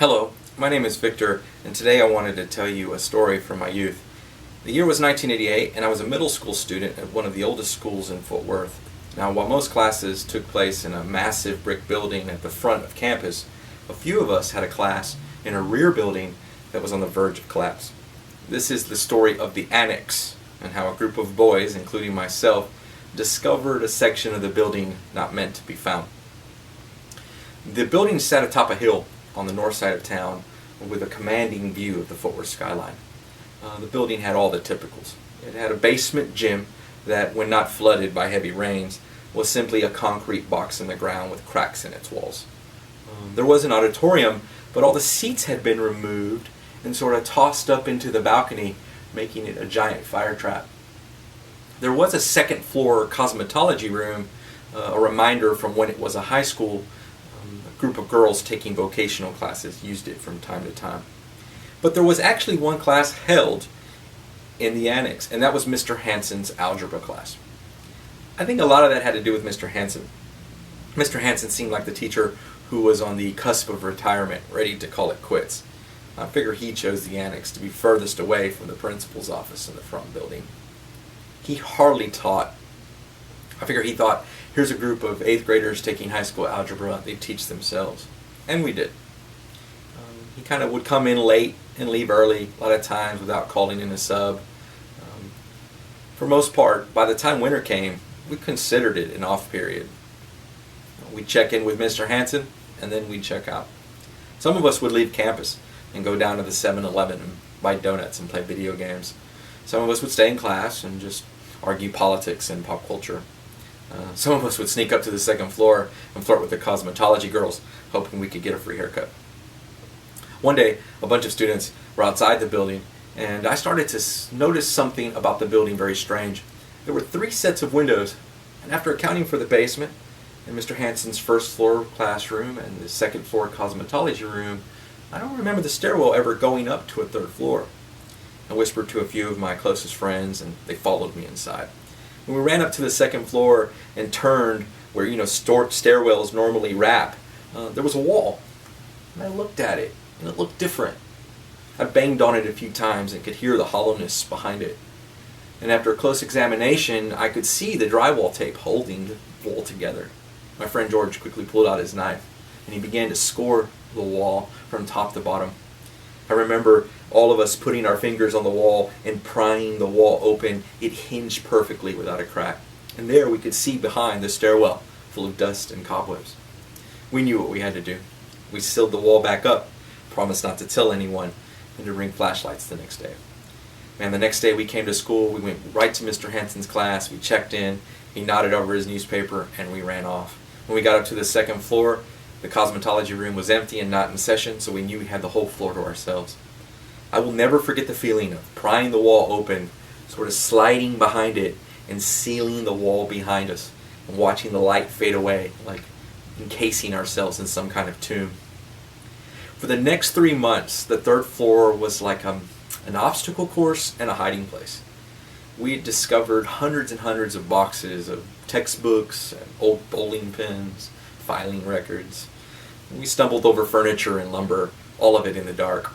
Hello, my name is Victor, and today I wanted to tell you a story from my youth. The year was 1988, and I was a middle school student at one of the oldest schools in Fort Worth. Now, while most classes took place in a massive brick building at the front of campus, a few of us had a class in a rear building that was on the verge of collapse. This is the story of the Annex, and how a group of boys, including myself, discovered a section of the building not meant to be found. The building sat atop a hill on the north side of town with a commanding view of the Fort Worth skyline. The building had all the typicals. It had a basement gym that, when not flooded by heavy rains, was simply a concrete box in the ground with cracks in its walls. There was an auditorium, but all the seats had been removed and sort of tossed up into the balcony, making it a giant fire trap. There was a second floor cosmetology room, a reminder from when it was a high school. A group of girls taking vocational classes used it from time to time. But there was actually one class held in the annex, and that was Mr. Hansen's algebra class. I think a lot of that had to do with Mr. Hansen. Mr. Hansen seemed like the teacher who was on the cusp of retirement, ready to call it quits. I figure he chose the annex to be furthest away from the principal's office in the front building. He hardly taught. I figure he thought, here's a group of 8th graders taking high school algebra, they'd teach themselves. And we did. He kind of would come in late and leave early, a lot of times without calling in a sub. For most part, by the time winter came, we considered it an off period. We'd check in with Mr. Hansen, and then we'd check out. Some of us would leave campus and go down to the 7-Eleven and buy donuts and play video games. Some of us would stay in class and just argue politics and pop culture. Some of us would sneak up to the second floor and flirt with the cosmetology girls, hoping we could get a free haircut. One day, a bunch of students were outside the building, and I started to notice something about the building very strange. There were 3 sets of windows, and after accounting for the basement and Mr. Hansen's first floor classroom and the second floor cosmetology room, I don't remember the stairwell ever going up to a 3rd floor. I whispered to a few of my closest friends, and they followed me inside. When we ran up to the 2nd floor and turned where stairwells normally wrap, there was a wall. And I looked at it, and it looked different. I banged on it a few times and could hear the hollowness behind it. And after a close examination, I could see the drywall tape holding the wall together. My friend George quickly pulled out his knife, and he began to score the wall from top to bottom. I remember all of us putting our fingers on the wall and prying the wall open. It hinged perfectly without a crack. And there we could see behind the stairwell, full of dust and cobwebs. We knew what we had to do. We sealed the wall back up, promised not to tell anyone, and to bring flashlights the next day. Man, the next day we came to school, we went right to Mr. Hansen's class, we checked in, he nodded over his newspaper, and we ran off. When we got up to the 2nd floor, the cosmetology room was empty and not in session, so we knew we had the whole floor to ourselves. I will never forget the feeling of prying the wall open, sort of sliding behind it, and sealing the wall behind us, and watching the light fade away, like encasing ourselves in some kind of tomb. For the next 3 months, the 3rd floor was like an obstacle course and a hiding place. We had discovered hundreds and hundreds of boxes of textbooks and old bowling pins, filing records. We stumbled over furniture and lumber, all of it in the dark.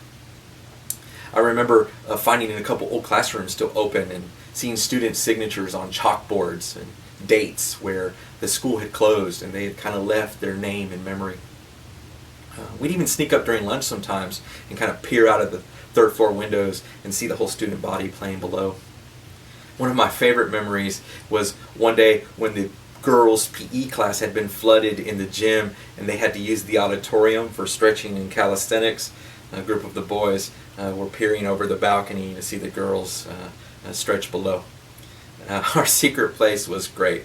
I remember finding a couple old classrooms still open and seeing student signatures on chalkboards and dates where the school had closed and they had kind of left their name in memory. We'd even sneak up during lunch sometimes and kind of peer out of the 3rd floor windows and see the whole student body playing below. One of my favorite memories was one day when the girls' PE class had been flooded in the gym and they had to use the auditorium for stretching and calisthenics. A group of the boys were peering over the balcony to see the girls stretch below. Our secret place was great.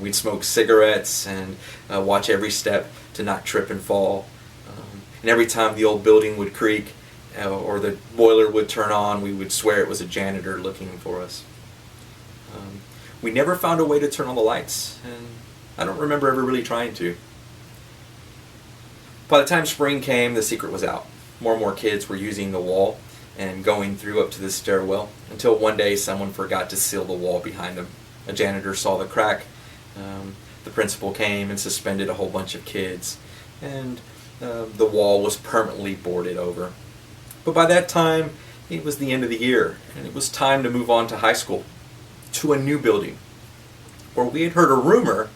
We'd smoke cigarettes and watch every step to not trip and fall. And every time the old building would creak or the boiler would turn on, we would swear it was a janitor looking for us. We never found a way to turn on the lights, and I don't remember ever really trying to. By the time spring came, the secret was out. More and more kids were using the wall and going through up to the stairwell, until one day someone forgot to seal the wall behind them. A janitor saw the crack. The principal came and suspended a whole bunch of kids. And the wall was permanently boarded over. But by that time, it was the end of the year, and it was time to move on to high school, to a new building, where we had heard a rumor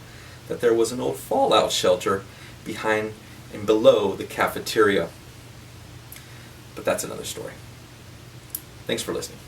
that there was an old fallout shelter behind and below the cafeteria. But that's another story. Thanks for listening.